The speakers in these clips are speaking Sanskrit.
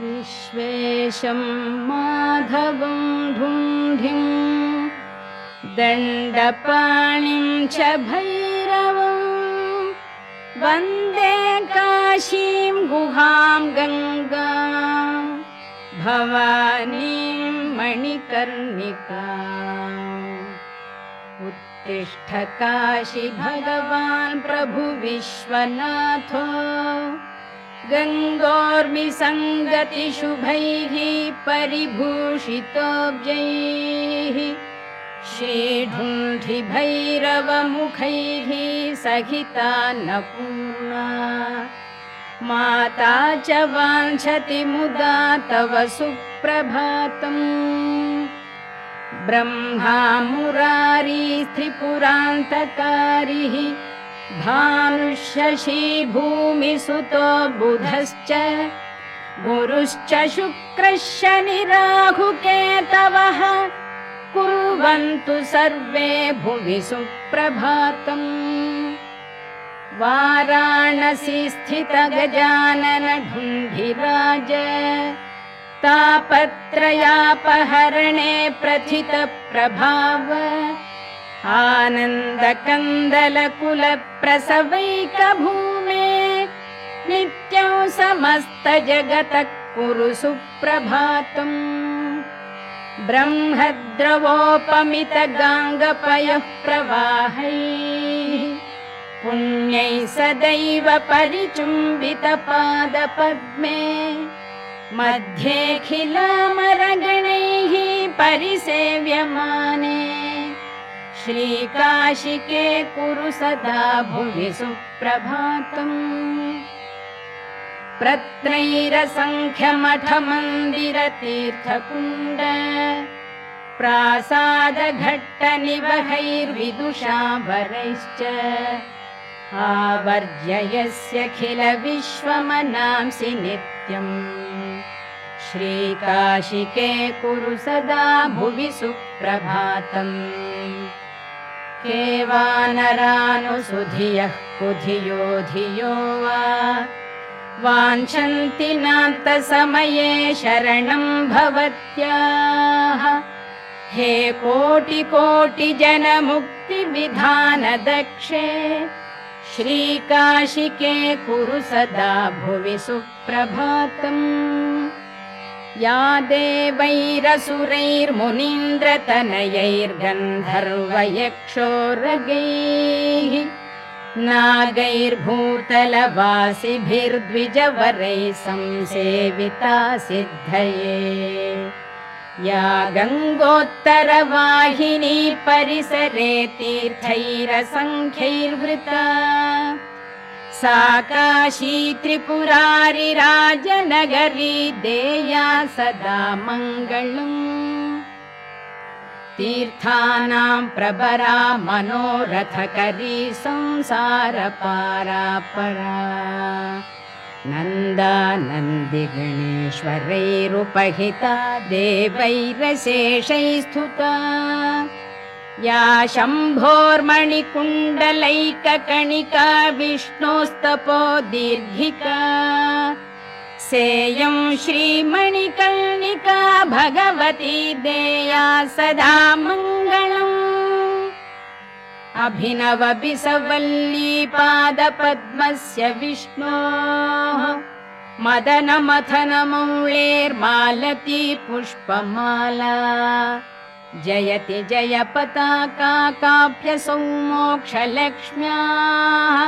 विश्वेशं माधवं ढुण्ढिं दण्डपाणिं च भैरवं वन्दे काशीं गुहां गङ्गां भवानीं मणिकर्णिकाम्। उत्तिष्ठ काशी भगवान् प्रभु विश्वनाथो गङ्गोर्मिसङ्गतिशुभैः परिभूषितोऽब्जैः श्रीढुण्ढिभैरवमुखैः सहितान्नपूर्णा माता च वाञ्छति मुदा तव सुप्रभातम्। ब्रह्मा मुरारी त्रिपुरान्तकारिः भानुशशी भूमिसुतो बुधश्च गुरुश्च शुक्रः शनिराहुकेतवः कुर्वन्तु सर्वे भुवि सुप्रभातम्। वाराणसी स्थित गजानन ढुण्ढिराज तापत्रयापहरणे प्रथित प्रभाव आनन्दकन्दलकुल प्रसवैकभूमे नित्यं समस्त जगतः कुरु सुप्रभातम्। ब्रह्मद्रवोपमित गाङ्गपयः प्रवाहैः पुण्यैः सदैव परिचुम्बित पादपद्मे मध्येऽखिलामरगणैः परिसेव्यमाने श्रीकाशिके कुरु सदा भुवि सुप्रभातम्। प्रत्रैरसङ्ख्यमठमन्दिरतीर्थकुण्ड प्रासादघट्टनिवहैर्विदुषाभरैश्च आवर्ज्य यस्यखिल विश्वमनांसि नित्यम् श्रीकाशिके कुरु सदा भुवि सुप्रभातम्। के वानरानुसुधियः कुधियो धियो वा वाञ्छन्ति नान्तसमये शरणं भवत्याः। हे कोटि कोटि जनमुक्तिविधान दक्षे श्रीकाशिके कुरु सदा भुवि सुप्रभातम्। या देवैरसुरैर्मुनीन्द्रतनयैर्गन्धर्वयक्षोरगैः नागैर्भूतलवासिभिर्द्विजवरैः संसेविता सिद्धये या गङ्गोत्तरवाहिनी परिसरे तीर्थैरसङ्ख्यैर्वृता सा काशी त्रिपुरारि राजनगरी देया सदा मङ्गलम्। तीर्थानां प्रभरा मनोरथकरी संसारपारापरा नन्दानन्दिगणेश्वरैरुपहिता देवैरशेषैः स्तुता या शम्भोर्मणिकुण्डलैककणिका विष्णोस्तपो दीर्घिका सेयं श्रीमणिकर्णिका भगवती देया सदा मङ्गलम्। अभिनव बिसवल्ली पादपद्मस्य विष्णोः मदनमथनमौळेर्मालती पुष्पमाला जयति जय पताका काप्यसौ मोक्षलक्ष्म्याः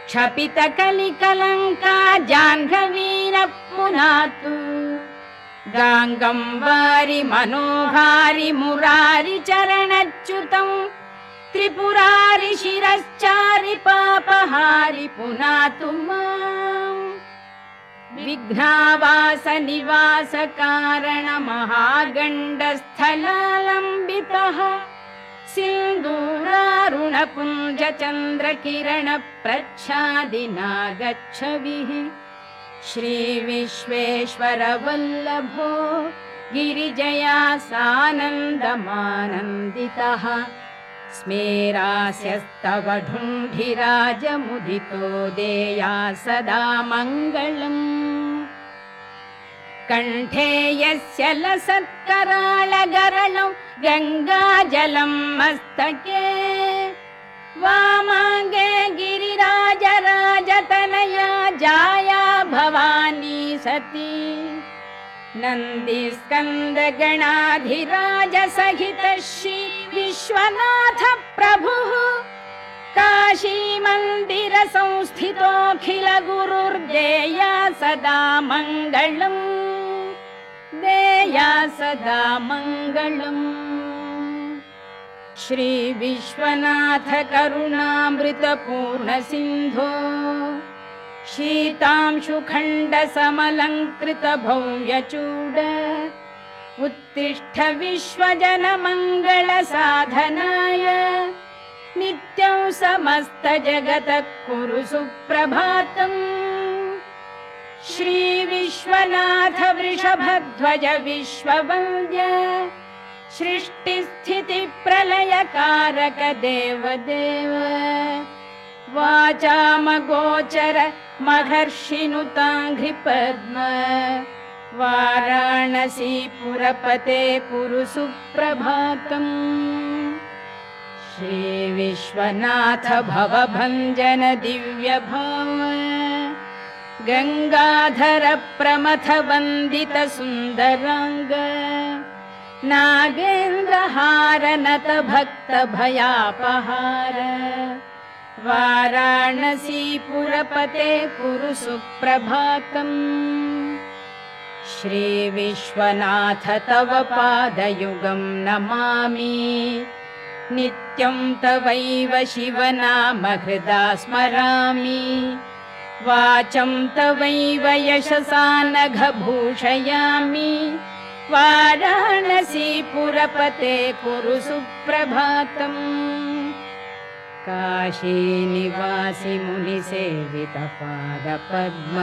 क्षपितकलिकलङ्का जाह्नवीरः पुनातु गाङ्गं वारि मनोहारि मुरारि चरणच्युतं त्रिपुरारि शिरश्चारि पापहारि पुनातु माम्। विघ्नावास निवास कारण महागण्डस्थलालम्बितः सिन्दूरारुणपुञ्ज चन्द्रकिरण प्रच्छादिना गच्छविः श्रीविश्वेश्वर वल्लभो गिरिजया सानन्दमानन्दितः स्मेरास्यस्तव ढुण्ढिराजमुदितो देया सदा मङ्गलम्। कण्ठे यस्य लसत्कराळगरलं गङ्गाजलं मस्तके वामाङ्गे गिरिराजराजतनया जाया भवानी सती नन्दिस्कन्दगणाधिराजसहित श्री विश्वनाथ प्रभुः काशी मन्दिर संस्थितोऽखिल गुरुर्देया सदा मङ्गलम् देया सदा मङ्गलम्। श्री विश्वनाथ करुणामृतपूर्ण सिन्धो शीतांशुखण्ड समलङ्कृत भव्यचूड उत्तिष्ठ विश्वजन मङ्गल साधनाय नित्यं समस्त जगत कुरु सुप्रभातम्। श्री विश्वनाथ वृषभध्वज विश्ववन्द्य सृष्टिस्थिति प्रलयकारक देवदेव वाचामगोचर महर्षिनुताङ्घ्रिपद्म वाराणसीपुरपते कुरु सुप्रभातम्। श्री विश्वनाथ भवभञ्जन दिव्यभाव गंगाधर प्रमथ वंदित सुंदरांग नागेन्द्रहार नत भक्त भयापहार वाराणसीपुरपते कुरु सुप्रभातम्। श्री विश्वनाथ तव पादयुगं नमामि नित्यं तवैव शिवनाम हृदा स्मरामि वाचं तवैव यशसा नघभूषयामि वाराणसीपुरपते कुरु सुप्रभातम्। काशीनिवासि मुनिसेवितपादपद्म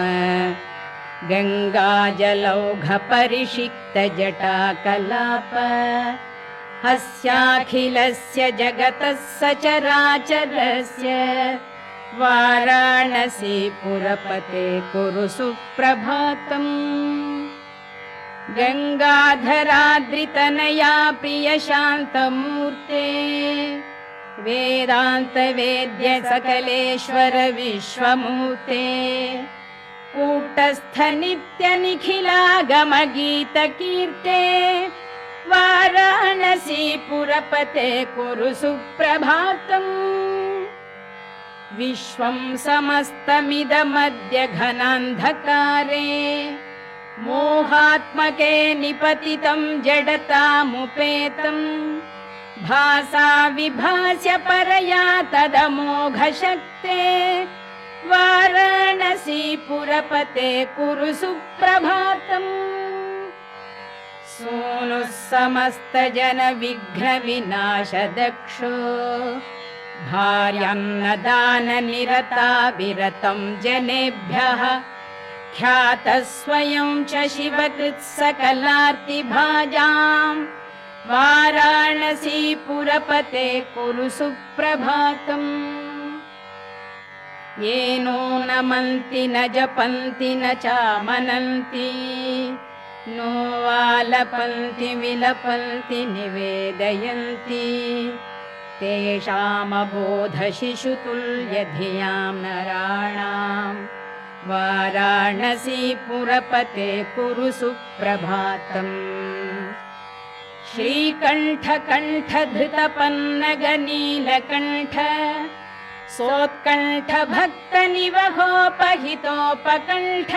गङ्गाजलौघ परिषिक्त जटाकलाप हस्याखिलस्य जगतः सचराचरस्य वाराणसीपुरपते कुरु सुप्रभातम्। गङ्गाधराद्रितनया प्रियशान्तमूर्ते वेदान्त वेद्य सकलेश्वर विश्वमूर्ते कूटस्थ नित्य निखिलागम गीत कीर्ते वाराणसीपुरपते कुरु सुप्रभातम्। विश्वं समस्तमिदमद्य घनान्धकारे मोहात्मके निपतितं जडतामुपेतम् भासा विभास्य परया तदमोघशक्ते वाराणसीपुरपते कुरु सुप्रभातम्। सूनुः समस्त जन विघ्न विनाश दक्षो भार्यान्नदान निरता विरतं जनेभ्यः ख्यातः स्वयं च शिवकृत् सकलार्तिभाजाम् वाराणसीपुरपते कुरु सुप्रभातम्। ये नो नमन्ति न जपन्ति न चामनन्ति नो वालपन्ति विलपन्ति निवेदयन्ति तेषामबोध शिशुतुल्यधियां नराणां वाराणसीपुरपते कुरु सुप्रभातम्। श्रीकण्ठ कण्ठ धृतपन्नग नीलकण्ठ सोत्कण्ठ भक्त निवहोपहितोपकण्ठ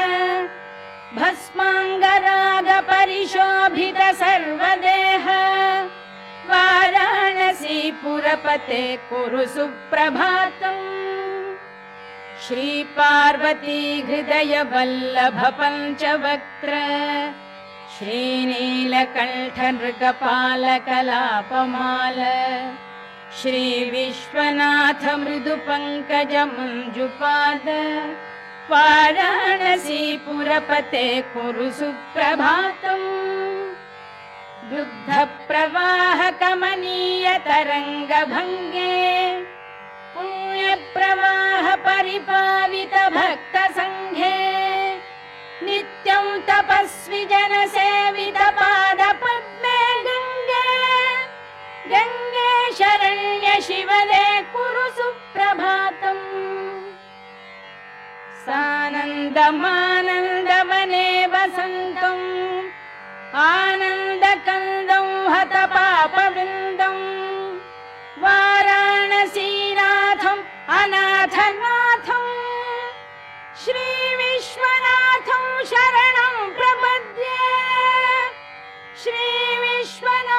भस्माङ्गराग परिशोभित सर्वदेह वाराणसीपुरपते कुरु सुप्रभातम्। श्री पार्वती हृदय वल्लभ पंचवक्त्र श्रीनीलकण्ठ नृकपाल कलापमाल श्री विश्वनाथ मृदु पंकज मंजुपाद वाराणसीपुरपते कुरु सुप्रभातम्। दुग्ध प्रवाह कमनीय तरंग भंगे पुण्य प्रवाह परिपावित भक्त संघे नित्यं तप तपस्वी जनसेवित पाद पद्मे गंगे गंगे शरण्य शिवदे कुरु सुप्रभातम् सानन्दमानन्दवने वसन्तम् आनन्दकन्दं हतपापवृन्दम् वाराणसीनाथम् अनाथनाथम् श्रीविश्वनाथं शरणं प्रपद्ये श्रीविश्वनाथ